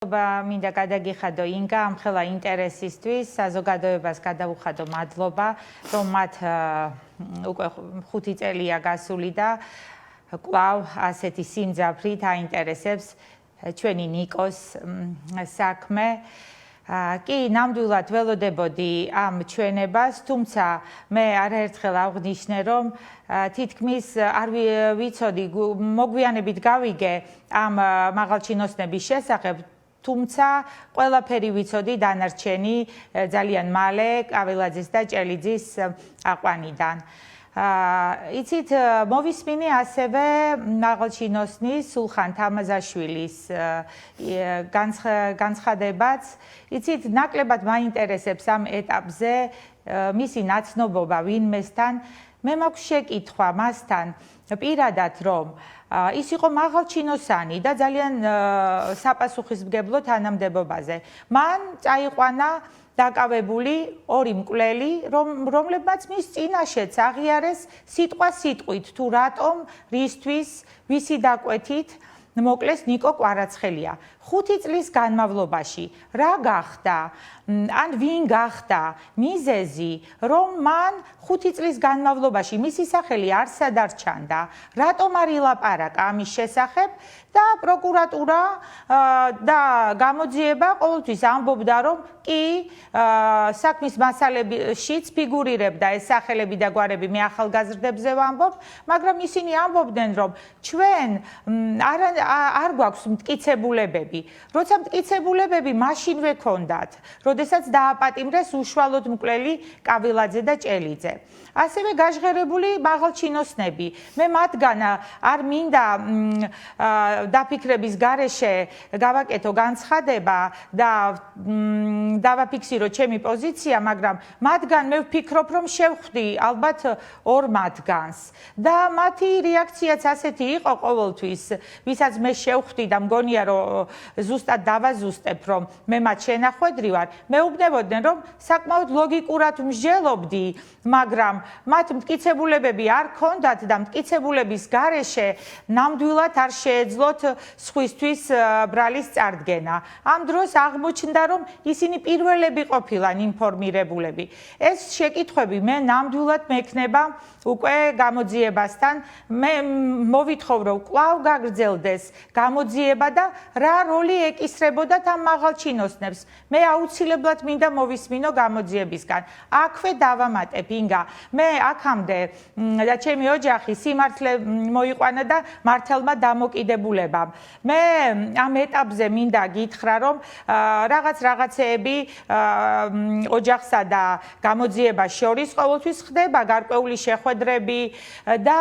მინდა გადაგიხადო ინგა ამ ხელა ინტერესისთვის საზოგადოებას გადავუხადო მადლობა რომ მათ უკვე 5 წელია გასული და კვლავ ასეთი სიმძაფრით აინტერესებს ჩვენი ნიკოს საქმე კი ნამდვილად ველოდებოდი ამ ჩვენებას თუმცა მე არაერთხელ აღვნიშნე რომ თითქმის არ ვიცოდი მოგვიანებით გავიგე ამ მაღალჩინოსნების შესახებ თუმცა ყველაფერი ვიცოდი დანარჩენი ძალიან მალე კაველაძის და ჭელიძის აყვანიდან. იცით მოვისმინე ასევე მაღალჩინოსნის სულხან თამაზაშვილის განცხადებაც. იცით ნაკლებად მაინტერესებს ამ ეტაპზე მისი ნაცნობობა ვინმესთან. მე მაქვს შეკითხვა მასთან პირადად რომ ის იყო მაღალჩინოსანი და ძალიან საპასუხისმგებლო თანამდებობაზე. მან წაიყვანა დაკავებული ორი მკვლელი, რომლებმაც მის წინაშეც აღიარეს სიტყვა სიტყვით თუ რატომ, რისთვის, ვისი დაკვეთით მოკლეს ნიკო კვარაცხელია. 5 წლის განმავლობაში რა გახდა ან ვინ გახდა მიზეზი რომ მან 5 წლის განმავლობაში მისი სახელი არსად არ ჩანდა რატომ არ ილაპარაკა ამის შესახებ და პროკურატურა და გამოძიება ყოველთვის ამბობდა რომ კი საქმის მასალებშიც ფიგურირებდა ეს სახელები და გვარები მე ახალგაზრდებზე ვამბობ მაგრამ ისინი ამბობდნენ რომ ჩვენ არ გვაქვს მტკიცებულებები როცა მტკიცებულებები მაშინვე ქონდათ როდესაც დააპატიმრეს უშუალოდ მკვლელი კაველაძე და ჭელიძე. ასევე გაჟღერებული მაღალჩინოსნები. მე მათგან არ მინდა დაფიქრების გარეშე გავაკეთო განცხადება და დავაფიქსირო ჩემი პოზიცია, მაგრამ მათგან მე ვფიქრობ, რომ შევხვდი ალბათ ორ მათგანს. და მათი რეაქციაც ასეთი იყო ყოველთვის, ვისაც მე შევხვდი და მგონია რომ ზუსტად დავაზუსტებ, რომ მე მათ შენახვედრი ვარ. მეუბნებოდნენ, რომ საკმაოდ ლოგიკურად მსჯელობდი, მაგრამ მათ მტკიცებულებები არ ქონდათ და მტკიცებულების გარეშე ნამდვილად არ შეეძლოთ სხვისთვის ბრალის წარდგენა. ამ დროს აღმოჩნდა, რომ ისინი პირველები ყოფილან ინფორმირებულები. ეს შეკითხვები მე ნამდვილად მექნება უკვე გამოძიებასთან. მე მოვითხოვ, რომ კვლავ გაგრძელდეს გამოძიება და რა როლი ეკისრებოდათ ამ მაღალჩინოსნებს. მე აუცილებლად მინდა მოვისმინო გამოძიებისგან. აქვე დავამატებ ინგა. მე აქამდე და ჩემი ოჯახი სიმართლე მოიყვანა და მართალმა დამოკიდებულებამ. მე ამ ეტაპზე მინდა გითხრა, რომ რაღაცეები ოჯახსა და გამოძიებას შორის ყოველთვის ხდება გარკვეული შეხვედრები და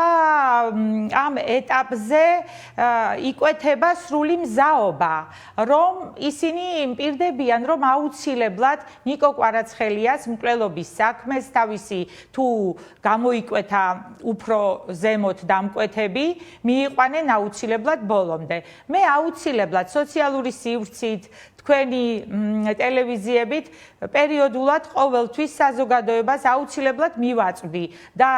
ამ ეტაპზე იკვეთება სრული მზაობა, რომ ისინი მპირდებიან, რომ აუცილებლად ნიკო კვარაცხელიას მკვლელობის საქმეს თავისი თუ გამოიკვეთა უფრო ზემოთ დამკვეთები, მიიყვანენ აუცილებლად ბოლომდე. მე აუცილებლად სოციალური სივრცით თქვენი ტელევიზიებით პერიოდულად ყოველთვის საზოგადოებას აუცილებლად მივაწვდი და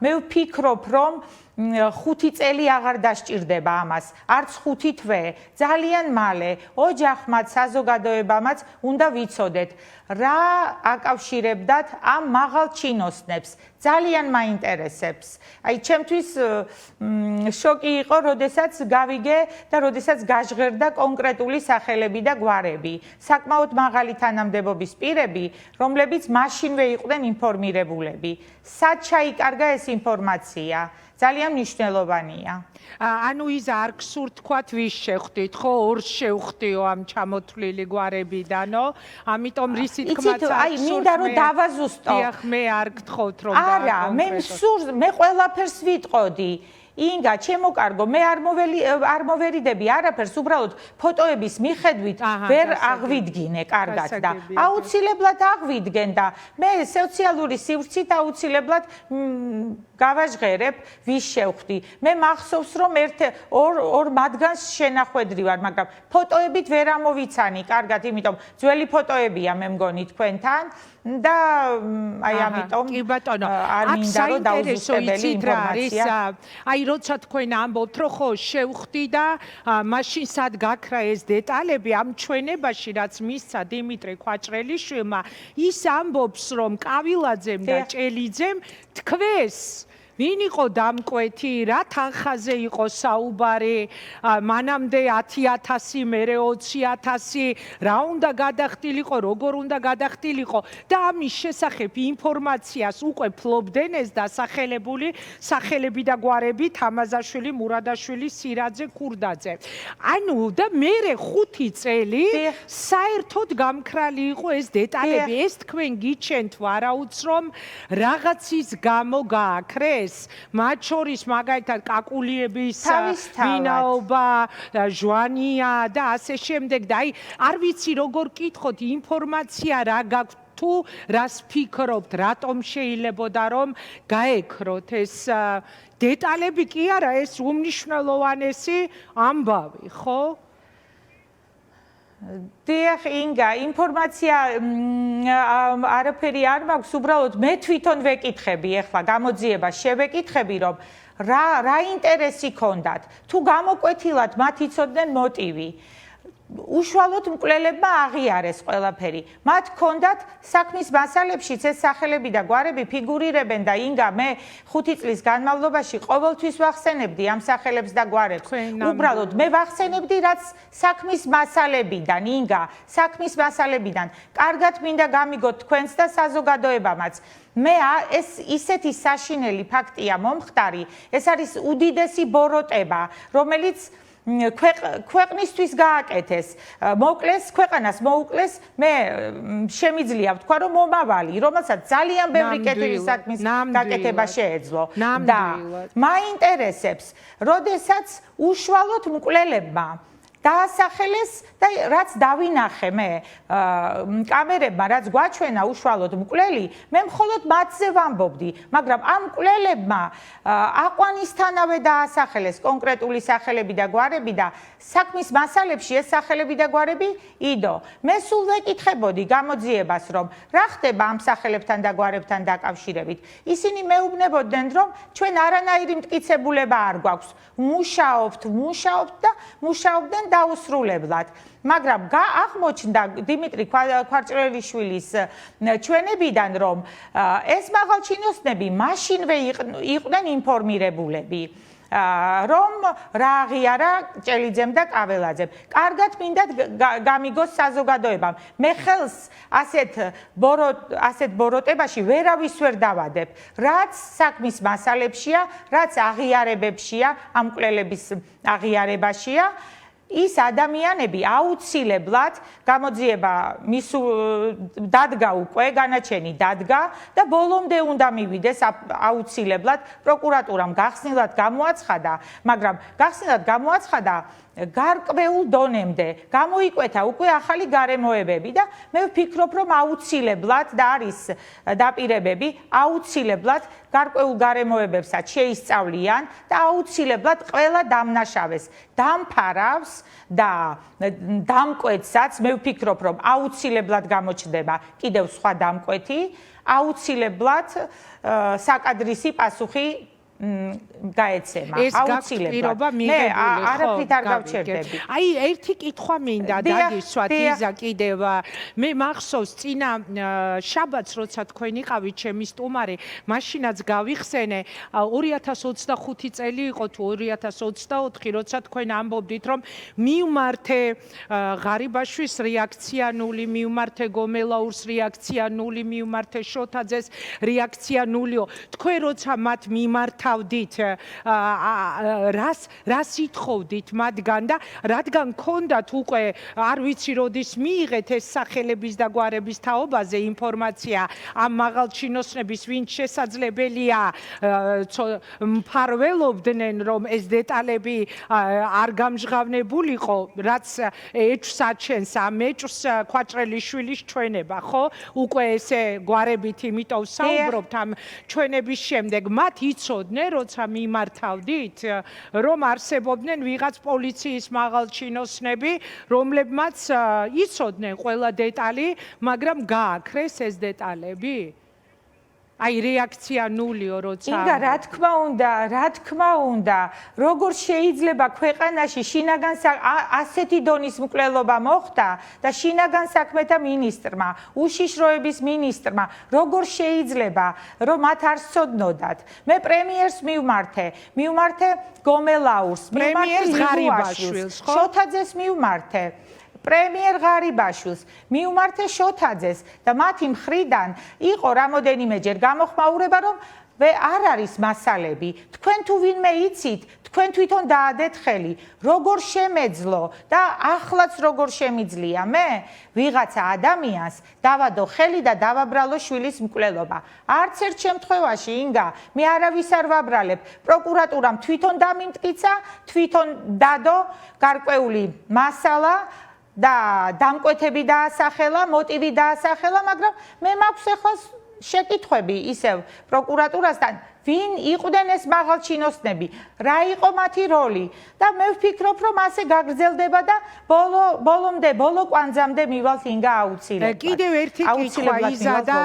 მე ვფიქრობ, რომ 5 წელი აღარ დასჭირდება ამას, არც 5 თვე, ძალიან მალე ოჯახმაც, საზოგადოებამაც უნდა ვიცოდეთ, რა აკავშირებდათ ამ მაღალჩინოსნებს. ძალიან მაინტერესებს. აი, ჩემთვის შოკი იყო, როდესაც გავიგე და როდესაც გაჟღერდა კონკრეტული სახელები და გვარები. საკმაოდ მაღალი თანამდებობის პირები, რომლებიც მაშინვე იყვნენ ინფორმირებულები. სად ჩაიკარგა ეს ინფორმაცია? ძალიან მნიშვნელოვანია. ანუ ის არ გსურთ თქვათ ვის შევხვდით, ხო? ორს შევხვდიო ამ ჩამოთვლილი გვარებიდანო. ამიტომ რისი თქმაც არ აი, მინდა რომ დავაზუსტო. დიახ, მე არ გთხოვთ რომ არა, მე ყველაფერს ვიტყოდი. ინგა, ჩემო კარგო, მე არ მოვერიდები არაფერს, უბრალოდ ფოტოების მიხედვით ვერ აღვიდგინე კარგად და აუცილებლად აღვიდგენ და მე სოციალური სივრცით აუცილებლად გავაჟღერებ, ვის შევხვდი. მე მახსოვს, რომ ორ მათგანს შენახვედრი ვარ, მაგრამ ფოტოებით ვერ ამოვიცანი, კარგად, იმიტომ ძველი ფოტოებია მე მგონი თქვენთან და აი ამიტომ კი ბატონო, არ მინდა რომ დაუზუსტებელი ინფორმაცია. აი როცა თქვენ ამბობთ, რომ ხო შევხვდი და მაშინ სად გაქრა ეს დეტალები ამ ჩვენებაში, რაც მისცა დიმიტრი ქვაჭრელიშვილმა, ის ამბობს, რომ კავილაძემ და ჭელიძემ თქვეს ვინ იყო დამკვეთი, რა თანხაზე იყო საუბარი, მანამდე 10,000, მერე 20,000, რა უნდა გადახდილიყო, როგორ უნდა გადახდილიყო და ამის შესახებ ინფორმაციას უკვე ფლობდნენ ეს დასახელებული სახელები და გვარები თამაზაშვილი, მურადაშვილი, სირაძე, ქურდაძე. ანუ და მერე 5 წელი საერთოდ გამქრალი იყო ეს დეტალები. ეს თქვენ გიჩენთ ვარაუდს, რომ რაღაცის გამო გააქრეს? მათ შორის მაგალითად კაკულიების ვინაობა, ჟვანია და ასე შემდეგ და აი არ ვიცი როგორ კითხოთ ინფორმაცია რა გაქვთ თუ რას ფიქრობთ, რატომ შეიძლებოდა რომ გაექროთ ეს დეტალები კი არა ეს უმნიშვნელოვანესი ამბავი, ხო? დიახ, ინგა, ინფორმაცია არაფერი არ მაქვს, უბრალოდ მე თვითონ ვეკითხები, ეხლა გამოძიება შევეკითხები, რომ რა ინტერესი ქონდათ, თუ გამოკვეთილად მათ იცოდნენ მოტივი. უშუალოდ მკვლელებმა აღიარეს ყველაფერი. მათ ჰქონდათ საქმის მასალებშიც ეს სახელები და გვარები ფიგურირებენ და ინგა მე 5 წლის განმავლობაში ყოველთვის ვახსენებდი ამ სახელებს და გვარებს. უბრალოდ მე ვახსენებდი რაც საქმის მასალებიდან, ინგა, საქმის მასალებიდან. კარგად მინდა გამიგოთ თქვენს და საზოგადოებამაც. მე ეს ისეთი საშინელი ფაქტია მომხდარი, ეს არის უდიდესი ბოროტება, რომელიც ქვეყნისთვის გააკეთეს, მოკლეს, ქვეყანას მოუკლეს, მე შემიძლია ვთქვა, რომ მომავალი, რომელსაც ძალიან ბევრი კეთილი საქმის გაკეთება შეეძლო და მაინტერესებს, როდესაც უშუალოდ მკვლელებმა დაასახელეს და რაც დავინახე მე კამერებმა, რაც გვაჩვენა უშუალოდ მკვლელი, მე მხოლოდ მათზე ვამბობდი, მაგრამ ამ მკვლელებმა აყვანისთანავე დაასახელეს კონკრეტული სახელები და გვარები და საქმის მასალებში ეს სახელები და გვარები იდო. მე სულ ვეკითხებოდი გამოძიებას, რომ რა ხდება ამ სახელებთან და გვარებთან დაკავშირებით. ისინი მეუბნებოდნენ, რომ ჩვენ არანაირი მტკიცებულება არ გვაქვს. მუშაობთ და მუშაობდნენ დაუსრულებლად. მაგრამ აღმოჩნდა დიმიტრი ქვაჭრელიშვილის ჩვენებიდან, რომ ეს მაღალჩინოსნები მაშინვე იყვნენ ინფორმირებულები. რომ რა აღიარა ჭელიძემ და კაველაძემ. კარგად მინდათ გამიგოს საზოგადოებამ. მე ხელს ასეთ ბოროტებაში ვერავის ვერ დავადებ. რაც საქმის მასალებშია, რაც აღიარებებშია, ამ მკვლელების აღიარებაშია, ის ადამიანები აუცილებლად გამოძიება დადგა უკვე, განაჩენი დადგა და ბოლომდე უნდა მივიდეს აუცილებლად პროკურატურამ გახსნილად გამოაცხადა, მაგრამ გახსნილად გამოაცხადა გარკვეულ დონემდე, გამოიკვეთა უკვე ახალი გარემოებები და მე ვფიქრობ, რომ აუცილებლად და არის დაპირებები, აუცილებლად გარკვეულ გარემოებებსაც შეისწავლიან და აუცილებლად ყველა დამნაშავეს დამფარავს და დამკვეთსაც მე ვფიქრობ, რომ აუცილებლად გამოჩნდება კიდევ სხვა დამკვეთი, აუცილებლად საკადრისი პასუხი გაეცემა. აუცილებლად. მე არაფრით არ გავჩერდები. აი ერთი კითხვა მინდა დაგისვათ იზა კიდევ. მე მახსოვს წინა შაბათს როცა თქვენ იყავით ჩემი სტუმარი, მაშინაც გავიხსენე 2025 წელი იყო თუ 2024, როცა თქვენ ამბობდით, რომ მივმართე ღარიბაშვილს რეაქცია ნული, მივმართე გომელაურს რეაქცია ნული, მივმართე შოთაძეს რეაქცია ნულიო. თქვენ როცა მათ მიმართა მიმართავდით რას ითხოვდით მათგან და რადგან გქონდათ უკვე არ ვიცი როდის მიიღეთ ეს სახელების და გვარების თაობაზე ინფორმაცია ამ მაღალჩინოსნების ვინც შესაძლებელია მფარველობდნენ რომ ეს დეტალები არ გამჟღავნებულიყო რაც ეჭვს აჩენს ამ ეჭვს ქვაჭრელიშვილის ჩვენება ხო უკვე ესე გვარებით იმიტომ საუბრობთ ამ ჩვენების შემდეგ მათ იცოდნენ როცა მიმართავდით რომ არსებობდნენ ვიღაც პოლიციის მაღალჩინოსნები რომლებმაც იცოდნენ ყველა დეტალი მაგრამ გააქრეს ეს დეტალები აი რეაქცია ნულიო როცა ინგა რა თქმა უნდა როგორ შეიძლება ქვეყანაში შინაგან ასეთი დონის მკვლელობა მოხდა და შინაგან საქმეთა მინისტრმა უშიშროების მინისტრმა როგორ შეიძლება რომ მათ არ სცოდნოდათ მე პრემიერს მივმართე გომელაურს პრემიერს ღარიბაშვილს ხო შოთაძეს მივმართე პრემიერ ღარიბაშვილს მივმართე შოთაძეს და მათი მხრიდან იყო რამოდენიმეჯერ გამოხმაურება რომ არ არის მასალები თქვენ თუ ვინმე იცით თქვენ თვითონ დაადეთ ხელი როგორ შემეძლო და ახლაც როგორ შემიძლია მე ვიღაცა ადამიანს დავადო ხელი და დავაბრალო შვილის მკვლელობა არც ერთ შემთხვევაში ინგა მე არავის არ ვაბრალებ პროკურატურამ თვითონ დამიმტკიცა თვითონ დადო გარკვეული მასალა და დამკვეთები დაასახელა, მოტივი დაასახელა, მაგრამ მე მაქვს ახლა შეკითხვები ისევ პროკურატურასთან, ვინ იყვნენ ეს მაღალჩინოსნები, რა იყო მათი როლი და მე ვფიქრობ, რომ ასე გაგრძელდება და ბოლო კვანძამდე მივალთ ინგა აუცილებლად. კიდევ ერთი კითხვა იზადა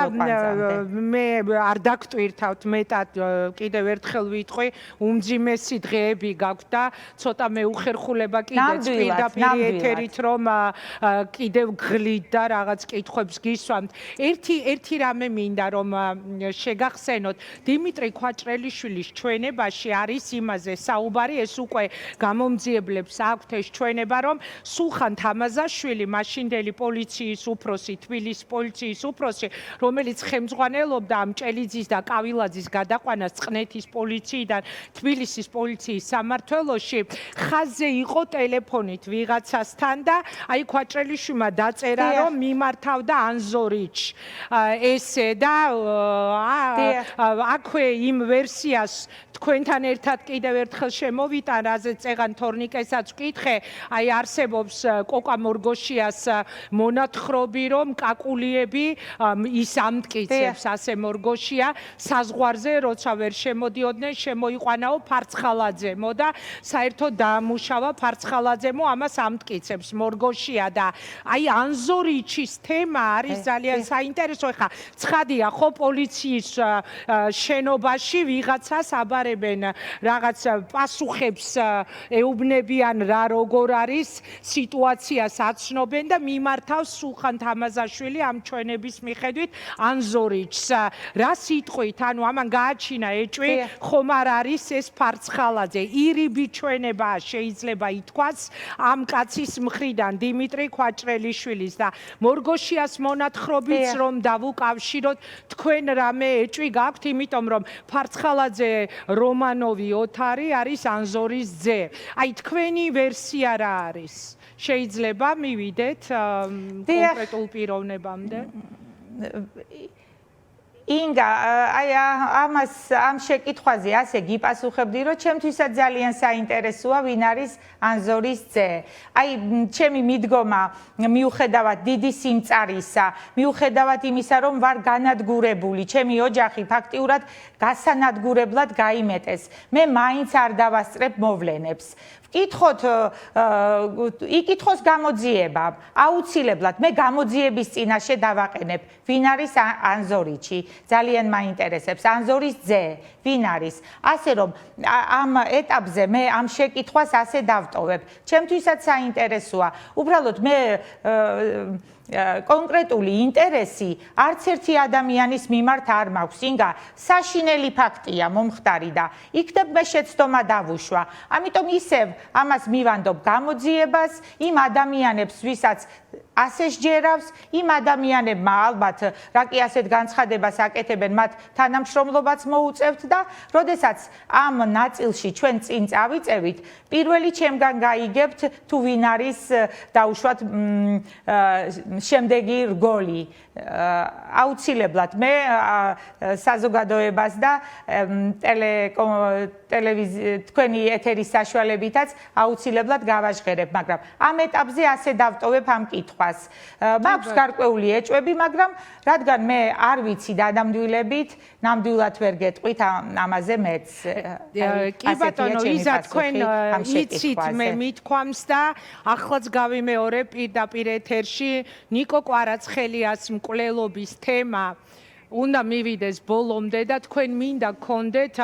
მე არ დაგტვირთავთ მეტად კიდევ ერთხელ ვიტყვი უმძიმესი დღეები გაქვთ და ცოტა მეუხერხულება კიდეც პირდაპირ ეთერით რომ კიდევ გლით და რაღაც კითხვებს გისვამთ. ერთი რამე მინდა რომ შეგახსენოთ დიმიტრი ქვაჭრელიშვილის ჩვენებაში არის იმაზე საუბარი ეს უკვე გამომძიებლებს აქვთ ეს ჩვენება რომ სულხან თამაზაშვილი მაშინდელი პოლიციის უფროსი თბილისის პოლიციის უფროსი რომელიც ხელმძღვანელობდა ამ ჭელიძის და კავილაძის გადაყვანას წყნეთის პოლიციიდან თბილისის პოლიციის სამმართველოში ხაზზე იყო ტელეფონით ვიღაცასთან და აი ქვაჭრელიშვილმა დაწერა რომ მიმართავდა ანზორიჩ ესე და აქვე იმ ვერსიას თქვენთან ერთად კიდევ ერთხელ შემოვიტან, რაზეც წეღან თორნიკესაც ვკითხე, აი არსებობს კოკა მორგოშიას მონათხრობი, რომ კაკულიები ის ამტკიცებს ასე მორგოშია საზღვარზე, როცა ვერ შემოდიოდნენ, შემოიყვანაო ფარცხალაძემო და საერთოდ დაამუშავა ფარცხალაძემო ამას ამტკიცებს მორგოშია და აი ანზორიჩის თემა არის ძალიან საინტერესო. ხა ცხადია ხო პოლიციის შენობაში ვიღაცას აბარებენ რაღაც პასუხებს ეუბნებიან რა როგორ არის სიტუაციას აცნობენ და მიმართავს სულხან თამაზაშვილი ამ ჩვენების მიხედვით ანზორიჩს რა სიტყვით ანუ ამან გააჩინა ეჭვი ხომ არ არის ეს ფარცხალაძე ირიბი ჩვენება შეიძლება ითქვას ამ კაცის მხრიდან დიმიტრი ქვაჭრელიშვილის და მორგოშიას მონათხრობიც რომ დავუკავშიროთ თქვენ რამე ეჭვი გაქვთ იმიტომ რომ ფარცხალაძე რომანოვი ოთარი არის ანზორის ძე. აი თქვენი ვერსია რა არის? შეიძლება მივიდეთ კონკრეტულ პიროვნებამდე? ინგა, აი ამ შეკითხვაზე ასე გიპასუხებდი, რომ ჩემთვისაც ძალიან საინტერესოა, ვინ არის ანზორის ძე. აი, ჩემი მიდგომა მიუხედავად დიდი სიმწარისა, მიუხედავად იმისა, რომ ვარ განადგურებული, ჩემი ოჯახი ფაქტიურად გასანადგურებლად გაიმეტეს. მე მაინც არ დავასწრებ მოვლენებს. იკითხოს გამოძიება, აუცილებლად მე გამოძიების წინაშე დავაყენებ, ვინ არის ანზორიჩი, ძალიან მაინტერესებს, ანზორის ძე, ვინ არის, ასე რომ ამ ეტაპზე მე ამ შეკითხვას ასე დავტოვებ, ჩემთვისაც საინტერესოა, უბრალოდ მე კონკრეტული ინტერესი არც ერთი ადამიანის მიმართ არ მაქვს. ინგა საშინელი ფაქტია მომხდარი და იქნებ მე შეცდომა დავუშვა. ამიტომ ისევ ამას მივანდობ გამოძიებას იმ ადამიანებს, ვისაც ასე სჯერავს, იმ ადამიანებმა ალბათ რაკი ასეთ განცხადებას აკეთებენ, მათ თანამშრომლობაც მოუწევთ და როდესაც ამ ნაწილში ჩვენ წინ წავიწევით, პირველი ჩემგან გაიგებთ თუ ვინ არის დაუშვათ შემდეგი რგოლი. აუცილებლად მე საზოგადოებას და თქვენი ეთერის საშუალებითაც აუცილებლად გავაჟღერებ, მაგრამ ამ ეტაპზე ასე დავტოვებ ამ კითხვას. მაქვს გარკვეული ეჭვები, მაგრამ რადგან მე არ ვიცი დანამდვილებით, ნამდვილად ვერ გეტყვით ამაზე მეც. კი ბატონო, იზა თქვენ იცით მე მithქვამს და ახლაც გავიმეორე პირდაპირ ეთერში ნიკო კვარაცხელიას მკვლელობის თემა უნდა მივიდეს ბოლომდე და თქვენ მინდა გქონდეთ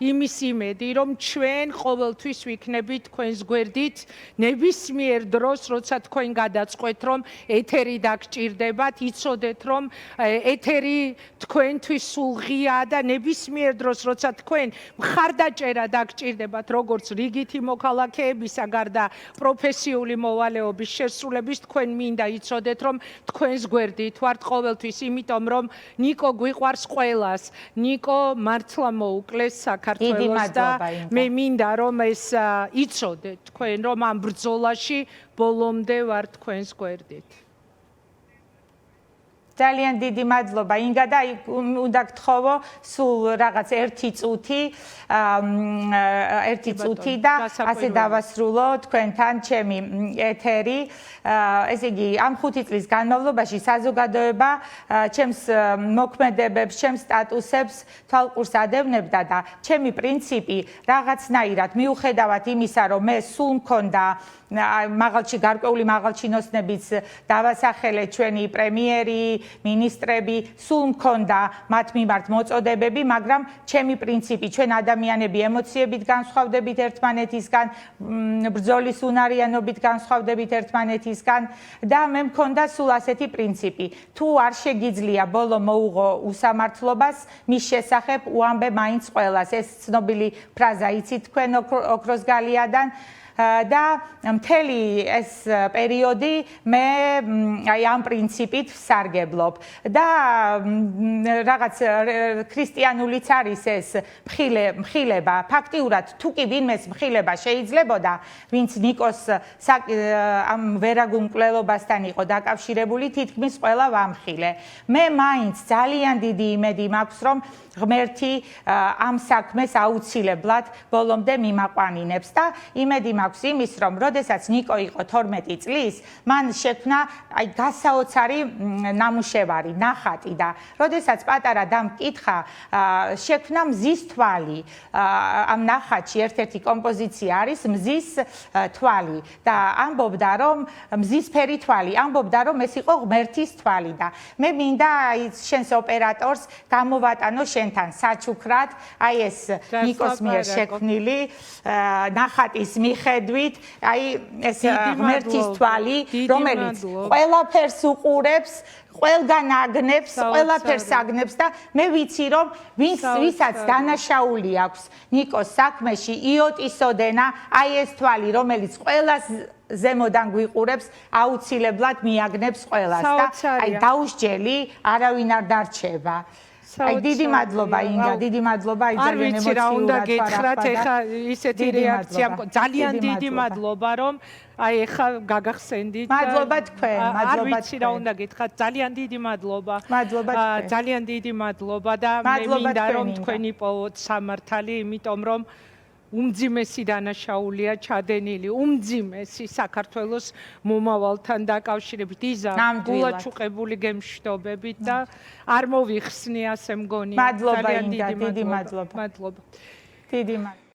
იმის იმედი, რომ ჩვენ ყოველთვის ვიქნებით თქვენს გვერდით ნებისმიერ დროს, როცა თქვენ გადაწყვეთ, რომ ეთერი დაგჭირდებათ, იცოდეთ, რომ ეთერი თქვენთვის სულ ღიაა და ნებისმიერ დროს, როცა თქვენ მხარდაჭერა დაგჭირდებათ, როგორც რიგითი მოქალაქეებისა გარდა პროფესიული მოვალეობის შესრულების, თქვენ მინდა იცოდეთ, რომ თქვენს გვერდით ვართ ყოველთვის, იმიტომ რომ ნიკო გვიყვარს ყველას. ნიკო მართლა მოუკლეს საქართველოს და მე მინდა რომ ეს იცოდეთ თქვენ რომ ამ ბრძოლაში ბოლომდე ვარ თქვენს გვერდით. ძალიან დიდი მადლობა ინგა და უნდა გთხოვო სულ რაღაც ერთი წუთი და ასე დავასრულო თქვენთან ჩემი ეთერი. ესე იგი ამ 5 წლის განმავლობაში საზოგადოება ჩემს მოქმედებებს, ჩემს სტატუსებს თვალყურს ადევნებდა და ჩემი პრინციპი რაღაცნაირად მიუხედავად იმისა, რომ მე სულ მქონდა გარკვეული მაღალჩინოსნებიც დავასახელე ჩვენი პრემიერი, მინისტრები, სულ მქონდა მათ მიმართ მოწოდებები, მაგრამ ჩემი პრინციპი, ჩვენ ადამიანები ემოციებით განსხვავდებით ერთმანეთისგან, ბრძოლის უნარიანობით განსხვავდებით ერთმანეთისგან და მე მქონდა სულ ასეთი პრინციპი. თუ არ შეგიძლია ბოლო მოუღო უსამართლობას, მის შესახებ უამბე მაინც ყველას. ეს ცნობილი ფრაზა იცით თქვენ ოქროს გალიადან. და მთელი ეს პერიოდი მე აი ამ პრინციპით ვსარგებლობ და რაღაც ქრისტიანულიც არის ეს მხილება ფაქტიურად თუ კი ვინმეს მხილება შეიძლებოდა ვინც ნიკოს ამ ვერაგულ მკვლელობასთან იყო დაკავშირებული თითქმის ყველა ვამხილე მე მაინც ძალიან დიდი იმედი მაქვს რომ ღმერთი ამ საქმეს აუცილებლად ბოლომდე მიმაყვანინებს და იმედი მაქვს იმის რომ როდესაც ნიკო იყო 12 წლის მან შექმნა აი გასაოცარი ნამუშევარი ნახატი და როდესაც პატარა დამ კითხა შექმნა მზის თვალი ამ ნახატში ერთ-ერთი კომპოზიცია არის მზის თვალი და ამბობდა რომ მზისფერი თვალი ამბობდა რომ ეს იყო ღმერთის თვალი და მე მინდა აი შენს ოპერატორს გამოვატანო შენთან საჩუქრად აი ეს ნიკოს მიერ შექმნილი ნახატის მიხედვით აი ეს ღმერთის თვალი რომელიც ყველაფერს უყურებს ყველგან აგნებს ყველაფერს აგნებს და მე ვიცი რომ ვისაც დანაშაული აქვს ნიკოს საქმეში იოტისოდენა აი ეს თვალი რომელიც ყველას ზემოდან გვიყურებს აუცილებლად მიაგნებს ყველას და აი დაუსჯელი არავინ არ დარჩება აი დიდი მადლობა ინგა დიდი მადლობა აი ძალიან ემოციურად რა უნდა გითხრათ ეხა ისეთი რეაქცია ძალიან დიდი მადლობა რომ აი ეხა გაგახსენდით მადლობა თქვენ მადლობა ვიცი რა უნდა გითხრათ ძალიან დიდი მადლობა ძალიან დიდი მადლობა და მე მინდა რომ თქვენი პოვოთ სამართალი იმიტომ რომ უმძიმესი დანაშაულია ჩადენილი უმძიმესი საქართველოს მომავალთან დაკავშირებით იზა გულაჩუყებული გემშვიდობებით და არ მოვიხსნი ასე მგონია მადლობა ინგა დიდი მადლობა მადლობა დიდი მადლობა